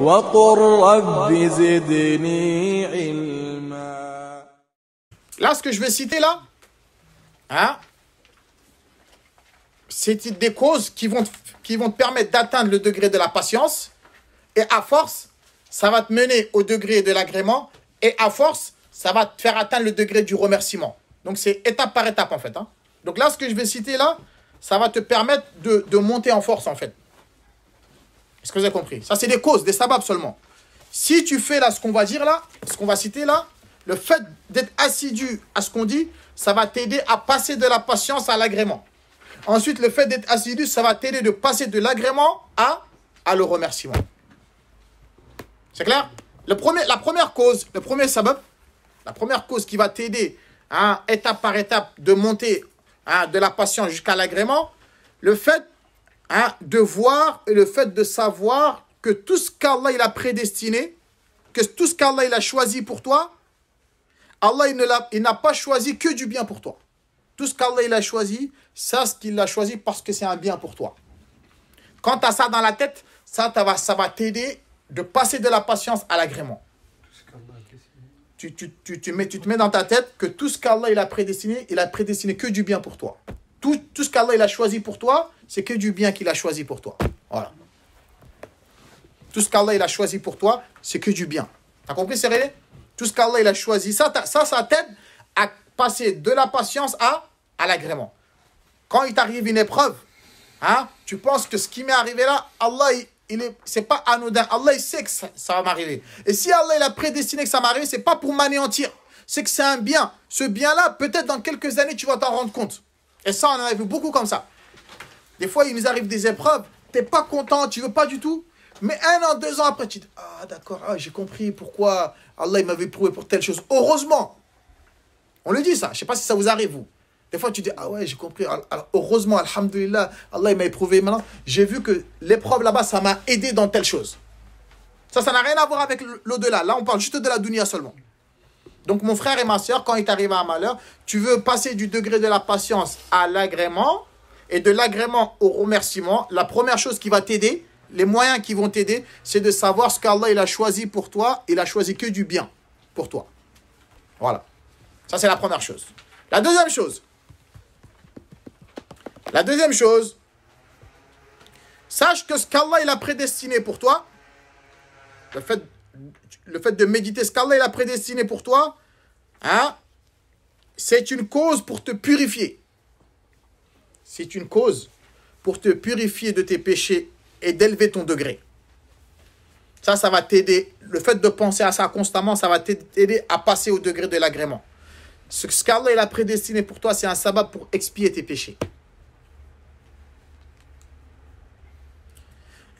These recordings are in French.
وقل رب زدني علما. Là, ce que je vais citer là, hein, c'est des causes qui vont te permettre d'atteindre le degré de la patience. Et à force, ça va te mener au degré de l'agrément. Et à force, ça va te faire atteindre le degré du remerciement. Donc, c'est étape par étape, en fait. Hein. Donc là, ce que je vais citer là, ça va te permettre de monter en force, en fait. Est-ce que vous avez compris? Ça, c'est des causes, des sababs seulement. Si tu fais là ce qu'on va dire là, ce qu'on va citer là, le fait d'être assidu à ce qu'on dit, ça va t'aider à passer de la patience à l'agrément. Ensuite, le fait d'être assidu, ça va t'aider de passer de l'agrément à le remerciement. C'est clair? La première cause, le premier sabab, la première cause qui va t'aider, hein, étape par étape, de monter, hein, de la patience jusqu'à l'agrément, le fait, hein, de voir et le fait de savoir que tout ce qu'Allah il a prédestiné, que tout ce qu'Allah il a choisi pour toi, Allah il n'a pas choisi que du bien pour toi. Tout ce qu'Allah il a choisi, ça ce qu'il a choisi parce que c'est un bien pour toi. Quand tu as ça dans la tête, ça va t'aider de passer de la patience à l'agrément. Tu te mets dans ta tête que tout ce qu'Allah il a prédestiné que du bien pour toi. Tout ce qu'Allah il a choisi pour toi, c'est que du bien qu'il a choisi pour toi. Voilà. Tout ce qu'Allah il a choisi pour toi, c'est que du bien. T'as compris, Cyril? Tout ce qu'Allah il a choisi, ça t'aide à passer de la patience à l'agrément. Quand il t'arrive une épreuve, hein, tu penses que ce qui m'est arrivé là, Allah, c'est pas anodin. Allah, il sait que ça va m'arriver. Et si Allah, il a prédestiné que ça m'arrive, c'est pas pour m'anéantir. C'est que c'est un bien. Ce bien-là, peut-être dans quelques années, tu vas t'en rendre compte. Et ça, on en a vu beaucoup comme ça. Des fois, il nous arrive des épreuves, t'es pas content, tu veux pas du tout. Mais 1 an, 2 ans après, tu dis, ah d'accord, j'ai compris pourquoi Allah, il m'avait prouvé pour telle chose. Heureusement. On le dit ça, je sais pas si ça vous arrive, vous. Des fois, tu dis, ah ouais, j'ai compris. Alors, heureusement, alhamdoulilah, Allah, il m'a éprouvé. Maintenant, j'ai vu que l'épreuve là-bas, ça m'a aidé dans telle chose. Ça n'a rien à voir avec l'au-delà. Là, on parle juste de la dunya seulement. Donc, mon frère et ma soeur, quand il t'arrive un malheur, tu veux passer du degré de la patience à l'agrément et de l'agrément au remerciement. La première chose qui va t'aider, les moyens qui vont t'aider, c'est de savoir ce qu'Allah, il a choisi pour toi. Il a choisi que du bien pour toi. Voilà. Ça, c'est la première chose. La deuxième chose, sache que ce qu'Allah il a prédestiné pour toi, le fait de méditer ce qu'Allah il a prédestiné pour toi, hein, c'est une cause pour te purifier. C'est une cause pour te purifier de tes péchés et d'élever ton degré. Ça va t'aider. Le fait de penser à ça constamment, ça va t'aider à passer au degré de l'agrément. Ce qu'Allah il a prédestiné pour toi, c'est un sabbat pour expier tes péchés.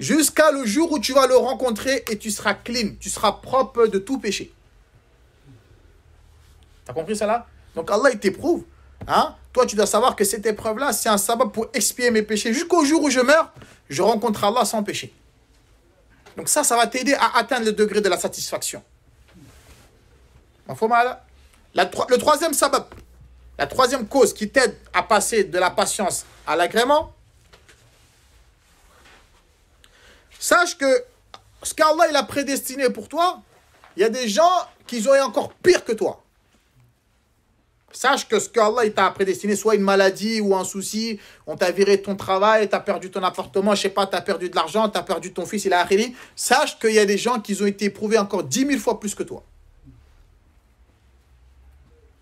Jusqu'à le jour où tu vas le rencontrer et tu seras clean, tu seras propre de tout péché. T'as compris ça là? Donc Allah il t'éprouve. Hein? Toi tu dois savoir que cette épreuve-là, c'est un sabbat pour expier mes péchés. Jusqu'au jour où je meurs, je rencontre Allah sans péché. Donc ça va t'aider à atteindre le degré de la satisfaction. Le troisième sabbat, la troisième cause qui t'aide à passer de la patience à l'agrément, sache que ce qu'Allah il a prédestiné pour toi, il y a des gens qui auraient encore pire que toi. Sache que ce qu'Allah il t'a prédestiné, soit une maladie ou un souci, on t'a viré ton travail, tu as perdu ton appartement, je sais pas, tu as perdu de l'argent, tu as perdu ton fils, il a akhiri. Sache qu'il y a des gens qui ont été éprouvés encore 10 000 fois plus que toi.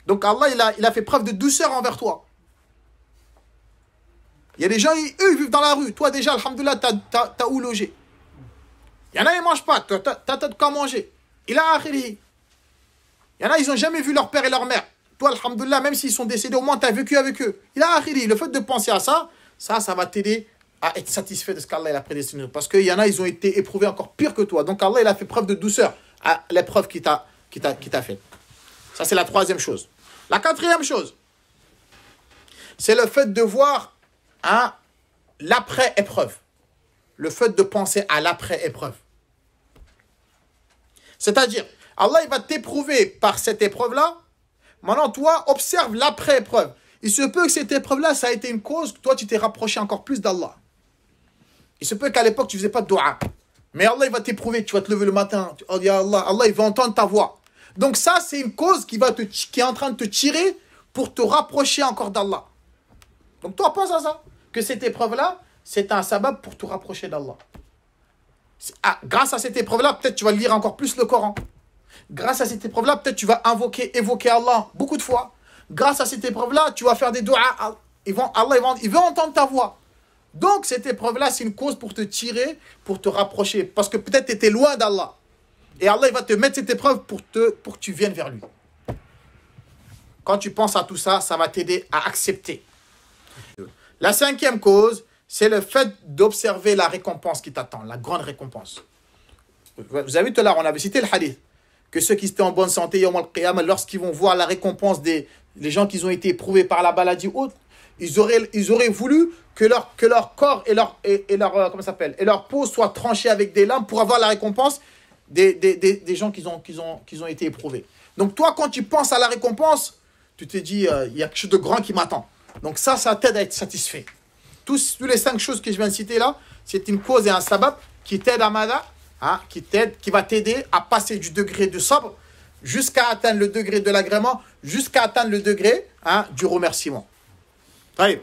Donc Allah il a fait preuve de douceur envers toi. Il y a des gens, eux, ils vivent dans la rue. Toi déjà, alhamdoulilah, t'as où loger. Il y en a, ils ne mangent pas. T'as de quoi manger. Il a akhiri. Il y en a, ils n'ont jamais vu leur père et leur mère. Toi, alhamdoulilah, même s'ils sont décédés, au moins tu as vécu avec eux. Il a akhiri. Le fait de penser à ça, ça va t'aider à être satisfait de ce qu'Allah a prédestiné. Parce qu'il y en a, ils ont été éprouvés encore pire que toi. Donc Allah, il a fait preuve de douceur à l'épreuve qu'il t'a fait. Ça, c'est la troisième chose. La quatrième chose, c'est le fait de voir l'après-épreuve. Le fait de penser à l'après-épreuve. C'est-à-dire, Allah il va t'éprouver par cette épreuve-là. Maintenant, toi, observe l'après-épreuve. Il se peut que cette épreuve-là, ça a été une cause que toi, tu t'es rapproché encore plus d'Allah. Il se peut qu'à l'époque, tu ne faisais pas de dua. Mais Allah, il va t'éprouver. Tu vas te lever le matin. Tu dis, Allah, Allah, il va entendre ta voix. Donc ça, c'est une cause qui est en train de te tirer pour te rapprocher encore d'Allah. Donc toi, pense à ça. Que cette épreuve-là, c'est un sabab pour te rapprocher d'Allah. Grâce à cette épreuve-là, peut-être tu vas lire encore plus le Coran. Grâce à cette épreuve-là, peut-être tu vas évoquer Allah beaucoup de fois. Grâce à cette épreuve-là, tu vas faire des doigts. Allah, il veut entendre ta voix. Donc cette épreuve-là, c'est une cause pour te tirer, pour te rapprocher. Parce que peut-être tu étais loin d'Allah. Et Allah, il va te mettre cette épreuve pour que tu viennes vers lui. Quand tu penses à tout ça, ça va t'aider à accepter. La cinquième cause, c'est le fait d'observer la récompense qui t'attend, la grande récompense. Vous avez vu tout à l'heure, on avait cité le hadith, que ceux qui étaient en bonne santé, Yawm al-Qiyamah, lorsqu'ils vont voir la récompense des gens qui ont été éprouvés par la maladie haute, ils auraient voulu que leur corps et leur peau soient tranchés avec des lames pour avoir la récompense des gens qui ont été éprouvés. Donc toi, quand tu penses à la récompense, tu te dis, il y a quelque chose de grand qui m'attend. Donc ça t'aide à être satisfait. Tous les 5 choses que je viens de citer là, c'est une cause et un sabab qui t'aide à mada, qui va t'aider à passer du degré de sabre jusqu'à atteindre le degré de l'agrément, jusqu'à atteindre le degré du remerciement. Allez.